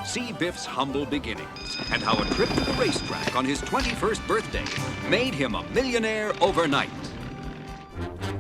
see Biff's humble beginnings and how a trip to the racetrack on his 21st birthday made him a millionaire overnight.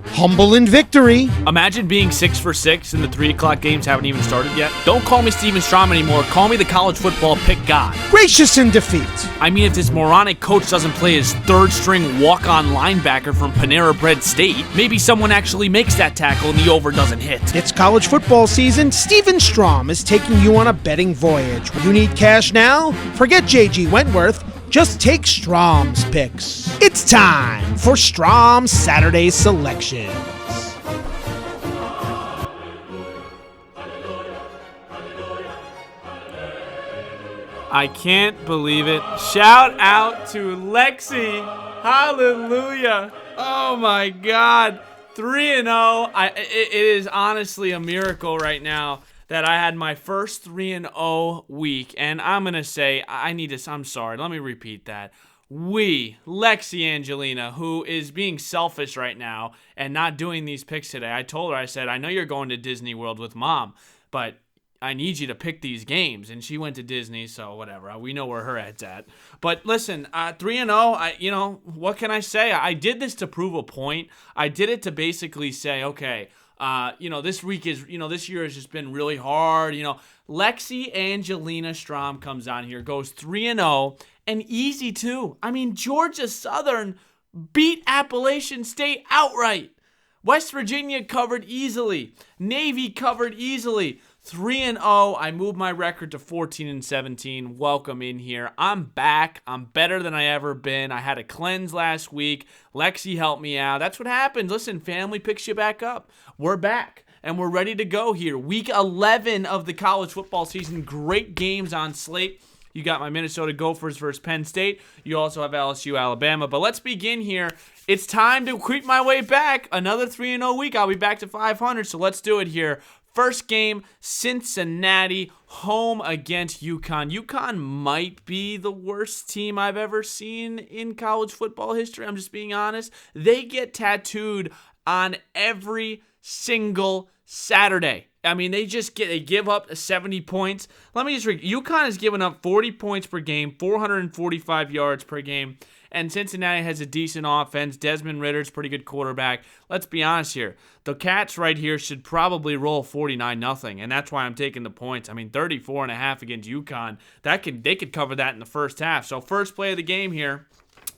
Humble in victory. Imagine being 6 for 6 and the 3 o'clock games haven't even started yet. Don't call me Steven Strom anymore. Call me the college football pick god. Gracious in defeat. I mean, if this moronic coach doesn't play his third-string walk-on linebacker from Panera Bread State, maybe someone actually makes that tackle and the over doesn't hit. It's college football season. Steven Strom is taking you on a betting voyage. You need cash now? Forget J.G. Wentworth. Just take Strom's picks. It's time for Strom's Saturday Selections. I can't believe it. Shout out to Lexi. Hallelujah. Oh my God. 3-0. It is honestly a miracle right now that I had my first 3-0 week. And I'm going to say, I'm sorry. Let me repeat that. Lexi Angelina, who is being selfish right now and not doing these picks today. I told her, I said, I know you're going to Disney World with Mom, but I need you to pick these games. And she went to Disney, so whatever. We know where her head's at. But listen, 3-0, what can I say? I did this to prove a point. I did it to basically say, okay, this week is, this year has just been really hard. Lexi Angelina Strom comes on here, goes 3-0, and easy too. I mean, Georgia Southern beat Appalachian State outright. West Virginia covered easily. Navy covered easily. 3-0. I moved my record to 14-17. Welcome in here. I'm back. I'm better than I ever been. I had a cleanse last week. Lexi helped me out. That's what happens. Listen, family picks you back up. We're back, and we're ready to go here. Week 11 of the college football season. Great games on slate. You got my Minnesota Gophers versus Penn State. You also have LSU, Alabama. But let's begin here. It's time to creep my way back. Another 3-0 week. I'll be back to 500, so let's do it here. First game, Cincinnati, home against UConn. UConn might be the worst team I've ever seen in college football history. I'm just being honest. They get tattooed on every single Saturday. I mean, they give up 70 points. Let me just read. UConn has given up 40 points per game, 445 yards per game. And Cincinnati has a decent offense. Desmond Ritter's pretty good quarterback. Let's be honest here. The Cats right here should probably roll 49-0, and that's why I'm taking the points. I mean, 34.5 against UConn. They could cover that in the first half. So first play of the game here,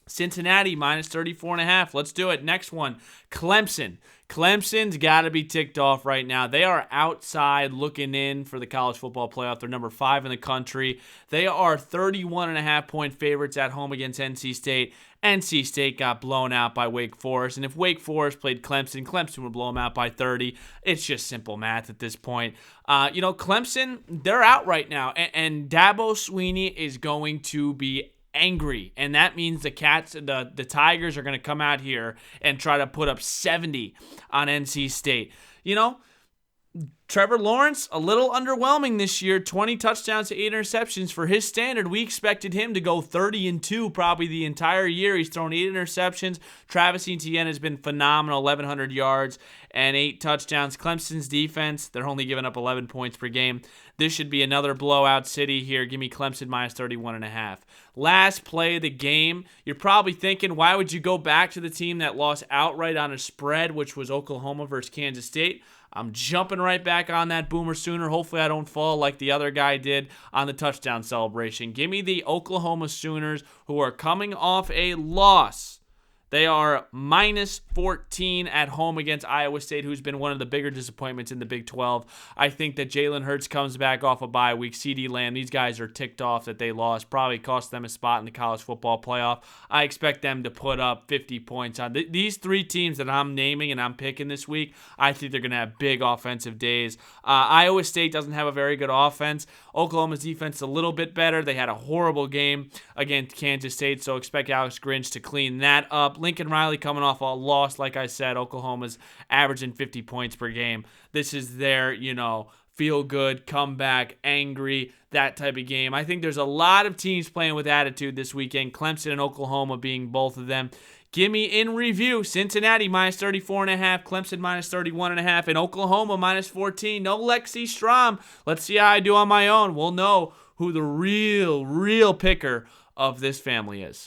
Cincinnati minus 34.5. Let's do it. Next one, Clemson. Clemson's got to be ticked off right now. They are outside looking in for the college football playoff. They're number 5 in the country. They are 31.5-point favorites at home against NC State. NC State got blown out by Wake Forest. And if Wake Forest played Clemson, Clemson would blow them out by 30. It's just simple math at this point. Clemson, they're out right now. And Dabo Swinney is going to be angry, and that means the Tigers are going to come out here and try to put up 70 on NC State. Trevor Lawrence, a little underwhelming this year, 20 touchdowns to 8 interceptions. For his standard, we expected him to go 30-2 probably the entire year. He's thrown 8 interceptions. Travis Etienne has been phenomenal, 1,100 yards and 8 touchdowns. Clemson's defense, they're only giving up 11 points per game. This should be another blowout city here. Give me Clemson minus 31.5. Last play of the game, you're probably thinking, why would you go back to the team that lost outright on a spread, which was Oklahoma versus Kansas State? I'm jumping right back on that Boomer Sooner. Hopefully I don't fall like the other guy did on the touchdown celebration. Give me the Oklahoma Sooners, who are coming off a loss. They are minus 14 at home against Iowa State, who's been one of the bigger disappointments in the Big 12. I think that Jalen Hurts comes back off a bye week. CeeDee Lamb, these guys are ticked off that they lost. Probably cost them a spot in the college football playoff. I expect them to put up 50 points on these 3 teams that I'm naming and I'm picking this week. I think they're going to have big offensive days. Iowa State doesn't have a very good offense. Oklahoma's defense is a little bit better. They had a horrible game against Kansas State, so expect Alex Grinch to clean that up. Lincoln Riley coming off a loss, like I said. Oklahoma's averaging 50 points per game. This is their, feel good, comeback, angry, that type of game. I think there's a lot of teams playing with attitude this weekend, Clemson and Oklahoma being both of them. Give me in review, Cincinnati minus 34.5, Clemson minus 31.5, and Oklahoma minus 14. No Lexi Strom. Let's see how I do on my own. We'll know who the real picker of this family is.